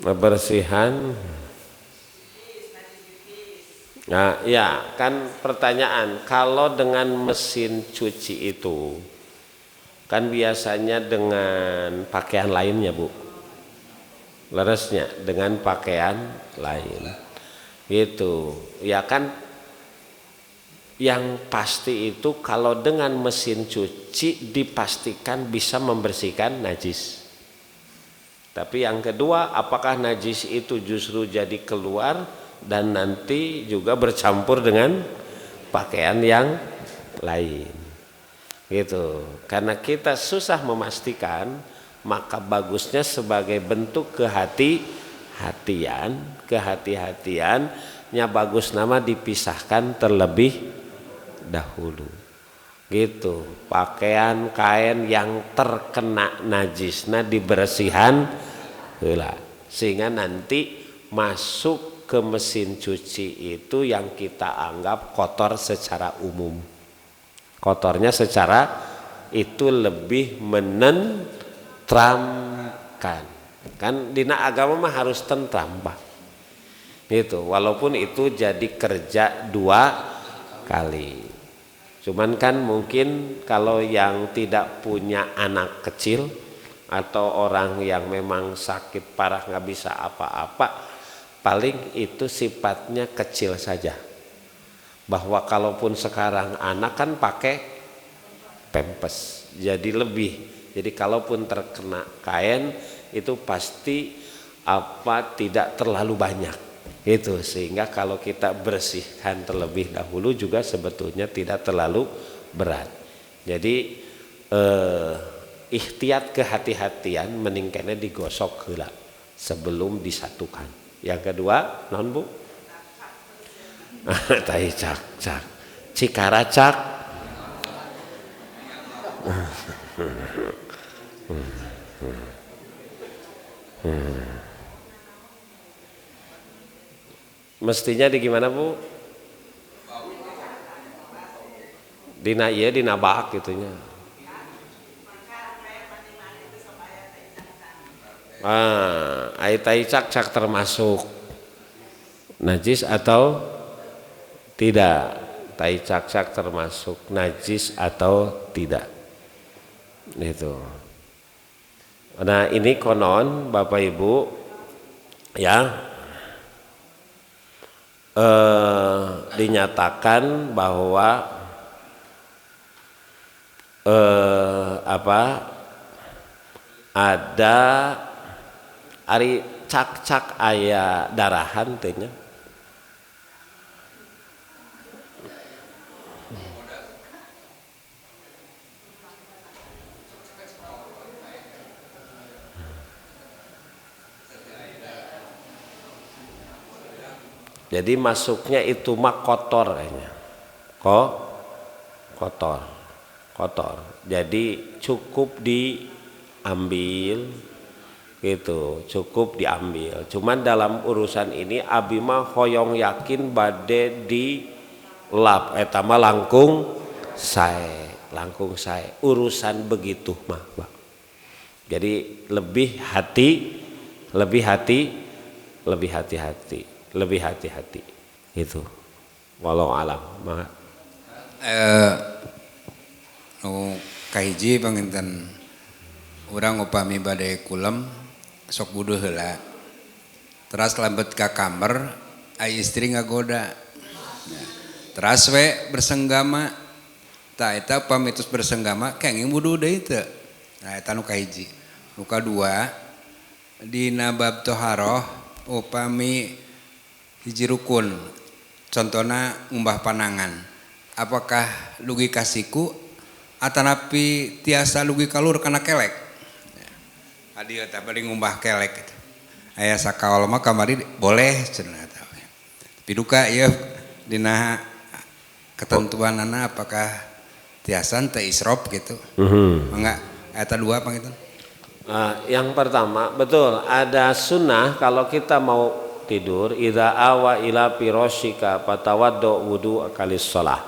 A: Kebersihan. Nah ya kan pertanyaan, kalau dengan mesin cuci itu kan biasanya dengan pakaian lainnya Bu, leresnya dengan pakaian lain gitu ya kan. Yang pasti itu kalau dengan mesin cuci dipastikan bisa membersihkan najis. Tapi yang kedua, apakah najis itu justru jadi keluar dan nanti juga bercampur dengan pakaian yang lain gitu. Karena kita susah memastikan, maka bagusnya sebagai bentuk kehati-hatiannya bagus nama dipisahkan terlebih dahulu gitu. Pakaian kain yang terkena najisnya dibersihan heula, sehingga nanti masuk ke mesin cuci itu yang kita anggap kotor secara umum, kotornya secara itu lebih menentramkan. Kan dina agama mah harus tentram Pak. Gitu, walaupun itu jadi kerja 2 kali. Cuman kan mungkin kalau yang tidak punya anak kecil atau orang yang memang sakit parah nggak bisa apa-apa, paling itu sifatnya kecil saja. Bahwa kalaupun sekarang anak kan pakai pempes, jadi lebih. Jadi kalaupun terkena kain itu pasti tidak terlalu banyak. Itu sehingga kalau kita bersihkan terlebih dahulu juga sebetulnya tidak terlalu berat. Jadi ikhtiat kehati-hatian meningkatnya digosok heula sebelum disatukan. Yang kedua non Bu? Tai cak cikaracak. Mestinya di gimana Bu? Dina iya dina bak gitunya. Ai taicak cak termasuk najis atau tidak? Taicak cak termasuk najis atau tidak? Itu. Nah ini konon Bapak Ibu ya. Dinyatakan bahwa ada ari cak-cak aya darahan teh nya. Jadi masuknya itu mah kotor kayaknya. Kotor. Jadi cukup diambil gitu, cukup diambil. Cuman dalam urusan ini abi mah hoyong yakin bade di lap eta mah langkung sae. Urusan begitu mah, Pak. Jadi lebih hati-hati itu walau alam mah
B: kahiji panginten urang upami bade kulem sok wudu heula teras lambet ka kamar ai istri ngagoda teras we bersenggama ta eta pamitus bersenggama kenging wudu deui teu. Nah eta nu kahiji. Nu kadua dina bab toharoh upami hiji rukun contohna ngumbah panangan apakah lugi kasiku atanapi tiasa lugi kalur kana kelek adieu teh bari ngumbah kelek gitu. Aya sakaol mah kamari boleh cenah eta tapi duka ieu dina ketentuanana apakah tiasa teu isrop gitu mangga eta dua pangitan.
A: Yang pertama betul ada sunnah kalau kita mau tidur idza awa ila firashika fatawaddo wudu akalis shalah.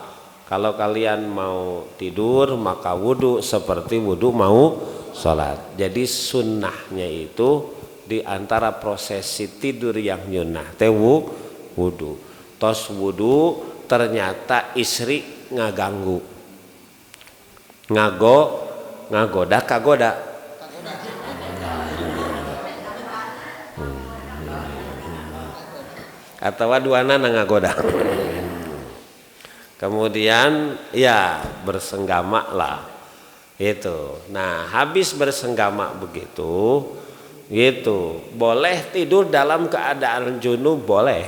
A: Kalau kalian mau tidur maka wudu seperti wudu mau salat. Jadi sunnahnya itu di antara prosesi tidur yang nyunnah teh wudu. Tos wudu ternyata istri ngaganggu. Ngagoda kagoda. Atau duana ngagoda. Kemudian ya bersenggama lah itu. Nah habis bersenggama begitu gitu boleh tidur dalam keadaan junub boleh.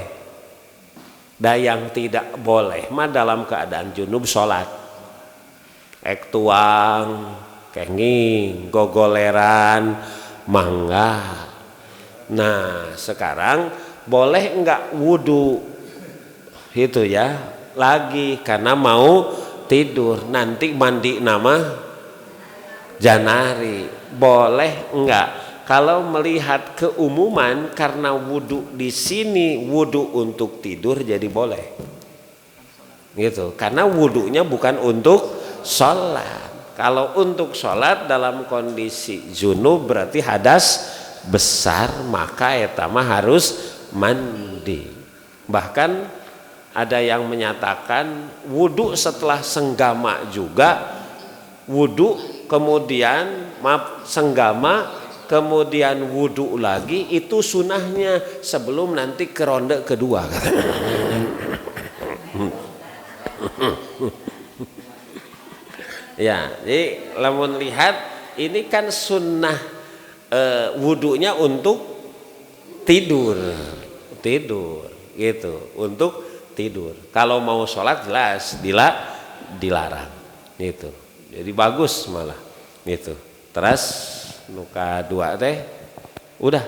A: Dan yang tidak boleh mah dalam keadaan junub sholat. Ek tuang, kenging, gogoleran, mangga. Nah sekarang boleh enggak wudu itu ya lagi karena mau tidur nanti mandi nama janari boleh enggak kalau melihat keumuman karena wudu di sini wudu untuk tidur jadi boleh gitu karena wudunya bukan untuk sholat. Kalau untuk sholat dalam kondisi junub berarti hadas besar, maka eta mah harus mandi. Bahkan ada yang menyatakan wudu setelah senggama juga, wudu kemudian senggama kemudian wudu lagi, itu sunahnya sebelum nanti ke ronde kedua. Ya, jadi lamun lihat ini kan sunnah wudunya untuk tidur gitu, untuk tidur. Kalau mau sholat jelas dilarang gitu. Jadi bagus malah gitu. Terus nuka dua teh udah.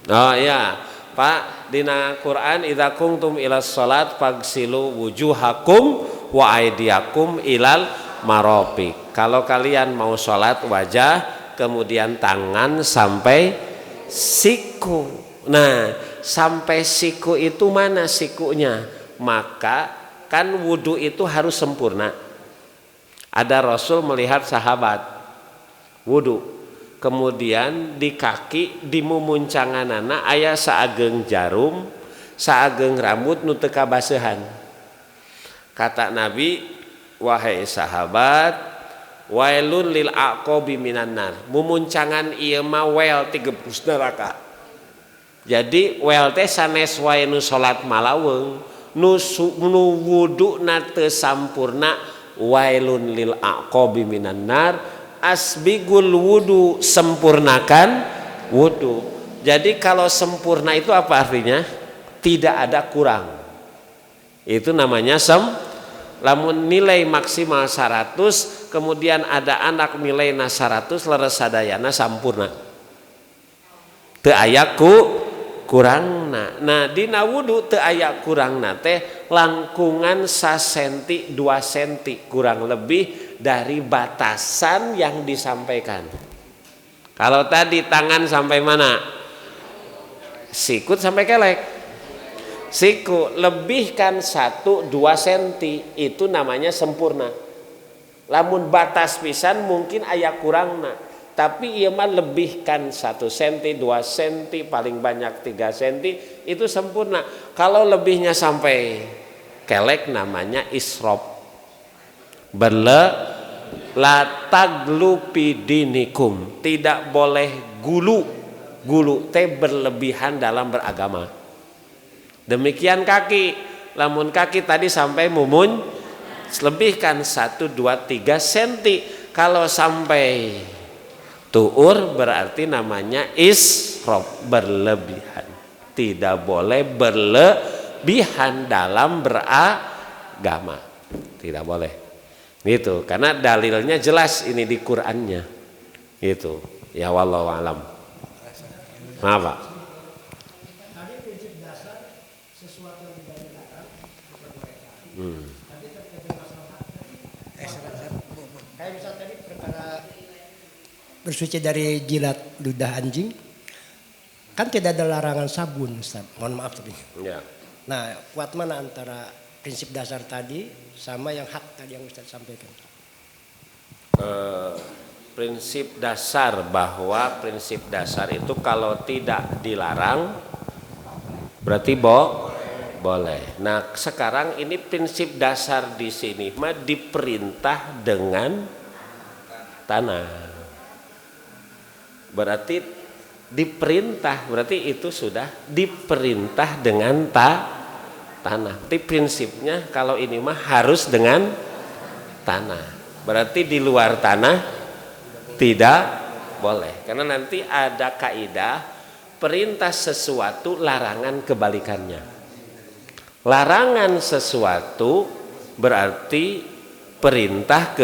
A: Oh iya, Pak, dina Quran idza kuntum ilas sholat fagsilu wujuhakum wa aydiyakum ilal marafiq. Kalau kalian mau sholat wajah kemudian tangan sampai siku. Nah, sampai siku itu mana sikunya? Maka kan wudu itu harus sempurna. Ada Rasul melihat sahabat wudu, kemudian di kaki di mumuncanganana aya saageng jarum, saageng rambut nu teu kabasehan. Kata Nabi, wahai sahabat, wailun lil aqabi minan nar. Mumuncangan ieu mah wel ti gebus neraka. Jadi wel teh sanes wae nu salat malaweung, nu wuduna teu sampurna, wailun lil aqabi minan nar. Asbigul wudu, sempurnakan wudu. Jadi kalau sempurna itu apa artinya? Tidak ada kurang. Itu namanya lamun nilai maksimal 100 kemudian ada anak nilai 100 leres sadayana sampurna. Teu aya kurangna. Nah dina wudu teu aya kurangna teh langkungan 1 senti 2 senti kurang lebih dari batasan yang disampaikan. Kalau tadi tangan sampai mana? Sikut sampai kelek. Siku lebihkan 1-2 senti itu namanya sempurna. Lamun batas pisan mungkin aya kurangna, tapi ieu mah lebihkan 1 senti 2 senti paling banyak 3 senti itu sempurna. Kalau lebihnya sampai kelek namanya isrof. La taglu pidinikum, tidak boleh gulu teh berlebihan dalam beragama. Demikian kaki, lamun kaki tadi sampai mumun lebihkan 1, 2, 3 senti. Kalau sampai tuur berarti namanya isrof, berlebihan. Tidak boleh berlebihan dalam beragama, tidak boleh. Gitu, karena dalilnya jelas ini di Qur'annya. Gitu. Ya wallahu alam. Maaf, Pak.
C: Kayak misal tadi perkara bersuci dari jilat ludah anjing, kan tidak ada larangan sabun, Ustaz. Mohon maaf tapi.
A: Ya.
C: Nah, kuat mana antara prinsip dasar tadi sama yang hak tadi yang Ustaz sampaikan?
A: Prinsip dasar bahwa prinsip dasar itu kalau tidak dilarang berarti boleh. Nah, sekarang ini prinsip dasar di sini mah diperintah dengan tanah. Berarti diperintah, berarti itu sudah diperintah dengan tanah. Tapi prinsipnya kalau ini mah harus dengan tanah. Berarti di luar tanah tidak boleh. Karena nanti ada kaidah perintah sesuatu, larangan kebalikannya. Larangan sesuatu berarti perintah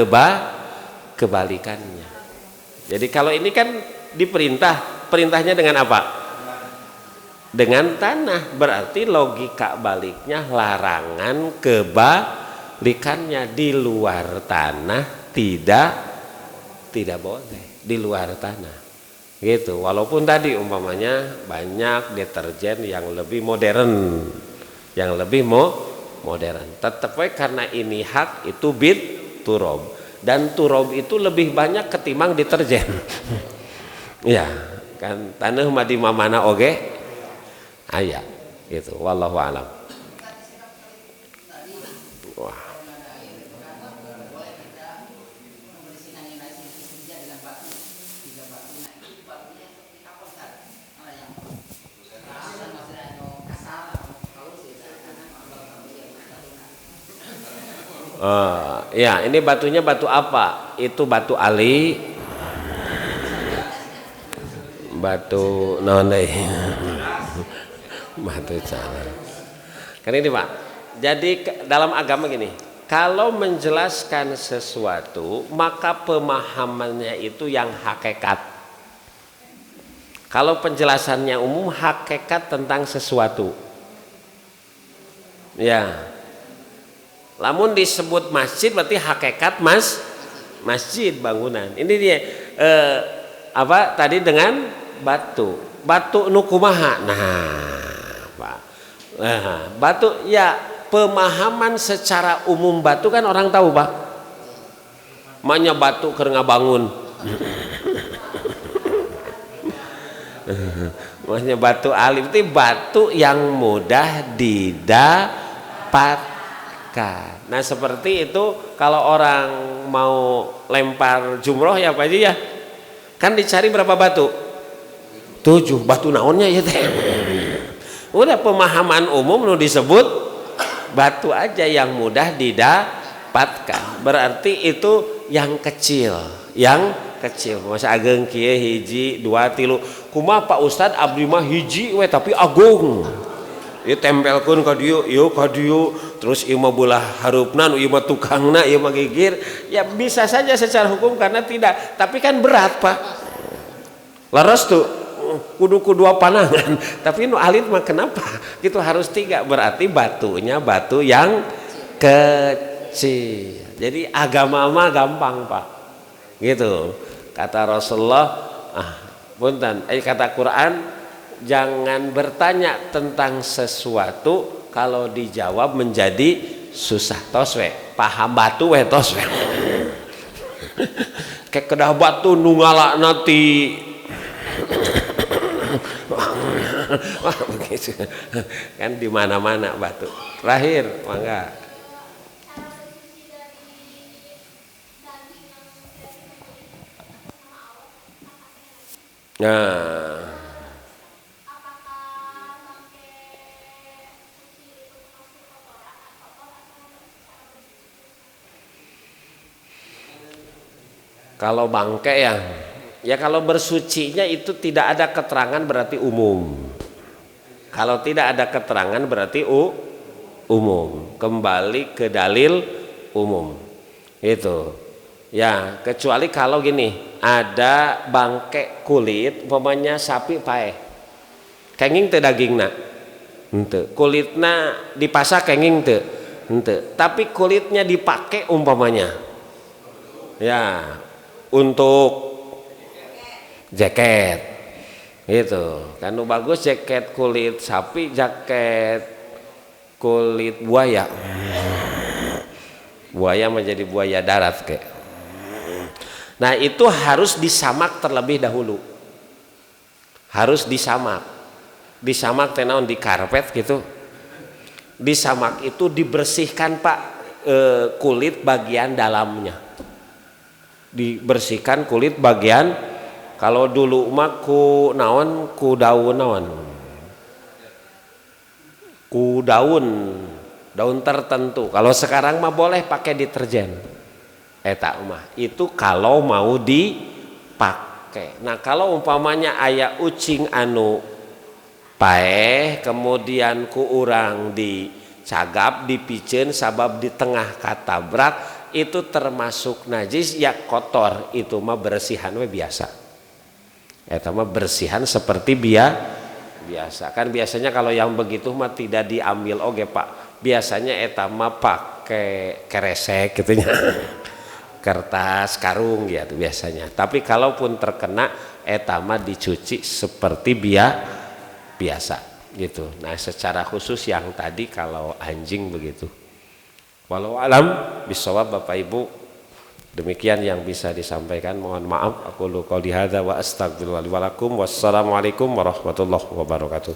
A: kebalikannya. Jadi kalau ini kan perintahnya dengan apa? Dengan tanah, berarti logika baliknya larangan kebalikannya. Di luar tanah tidak boleh, di luar tanah. Gitu. Walaupun tadi umpamanya banyak deterjen yang lebih modern, yang lebih modern. Tetep we karena ini hak itu bid turob, dan turob itu lebih banyak ketimbang deterjen. Ya kan taneuh mah di mamana oge aya gitu. Wallahu alam. Wah. Ya ini batunya batu apa? Itu batu ali, batu naon deui? Batu canan. Kan ini Pak. Jadi dalam agama gini, kalau menjelaskan sesuatu maka pemahamannya itu yang hakikat. Kalau penjelasannya umum, hakikat tentang sesuatu. Ya. Lamun disebut masjid berarti hakikat masjid bangunan. Ini dia apa tadi dengan batu. Batu nu kumaha? Pak. Nah, batu ya pemahaman secara umum batu kan orang tahu, Pak. Manya batu keur ngabangun. Maksudnya batu alif itu batu yang mudah didapat. Nah seperti itu kalau orang mau lempar jumroh ya Pak Haji ya, kan dicari berapa batu? 7 batu naonnya ya teh. Udah pemahaman umum nu disebut batu aja yang mudah didapatkan. Berarti itu yang kecil, masa ageng kieu hiji 2 3. Kumaha Pak Ustad abdi mah hiji we tapi agung. Ieu tempelkeun ka dieu, ieu ka dieu, terus ieu mah belah harupna, ieu mah tukangna, ieu mah gigir. Ya bisa saja secara hukum karena tidak, tapi kan berat Pak. Laras tuh kudu dua panangan, tapi nu alit mah kenapa? Gitu harus 3, berarti batunya batu yang kecil. Jadi agama mah gampang Pak. Gitu. Kata Rasulullah, punten, kata Quran, jangan bertanya tentang sesuatu kalau dijawab menjadi susah. Tos we paham batu we tos we. Kayak kedah batu nu ngalakna ti begitu. Kan di mana-mana batu. Terakhir, mangga. Nah, kalau bangke ya kalau bersucinya itu tidak ada keterangan berarti umum. Kalau tidak ada keterangan berarti umum. Kembali ke dalil umum. Itu. Ya, kecuali kalau gini, ada bangke kulit, umpamanya sapi paeh. Kenging teu dagingna. Henteu. Kulitna dipasak kenging teu. Henteu. Tapi kulitnya dipakai umpamanya. Ya, untuk jaket gitu kan bagus, jaket kulit sapi, jaket kulit buaya menjadi buaya darat kayak. Nah itu harus disamak terlebih dahulu, harus disamak tenaun di karpet gitu, disamak itu dibersihkan Pak, kulit bagian dalamnya dibersihkan, kulit bagian. Kalau dulu mah ku daun tertentu. Kalau sekarang mah boleh pakai deterjen. Eta mah itu kalau mau dipakai. Nah kalau umpamanya aya ucing anu paeh kemudian ku urang dicagap dipiceun sabab di tengah katabrak, itu termasuk najis ya kotor, itu mah bersihan we biasa. Eta mah bersihan seperti biasa. Kan biasanya kalau yang begitu mah tidak diambil oge Pak. Biasanya eta mah pakai keresek gitunya. Kertas, karung gitu biasanya. Tapi kalaupun terkena eta mah dicuci seperti biasa. gitu. Nah secara khusus yang tadi kalau anjing begitu. Walau alam bisawab Bapak Ibu, demikian yang bisa disampaikan. Mohon maaf, aku qouli hadza wa astaghfirullahi wa lakum. Wassalamualaikum warahmatullahi wabarakatuh.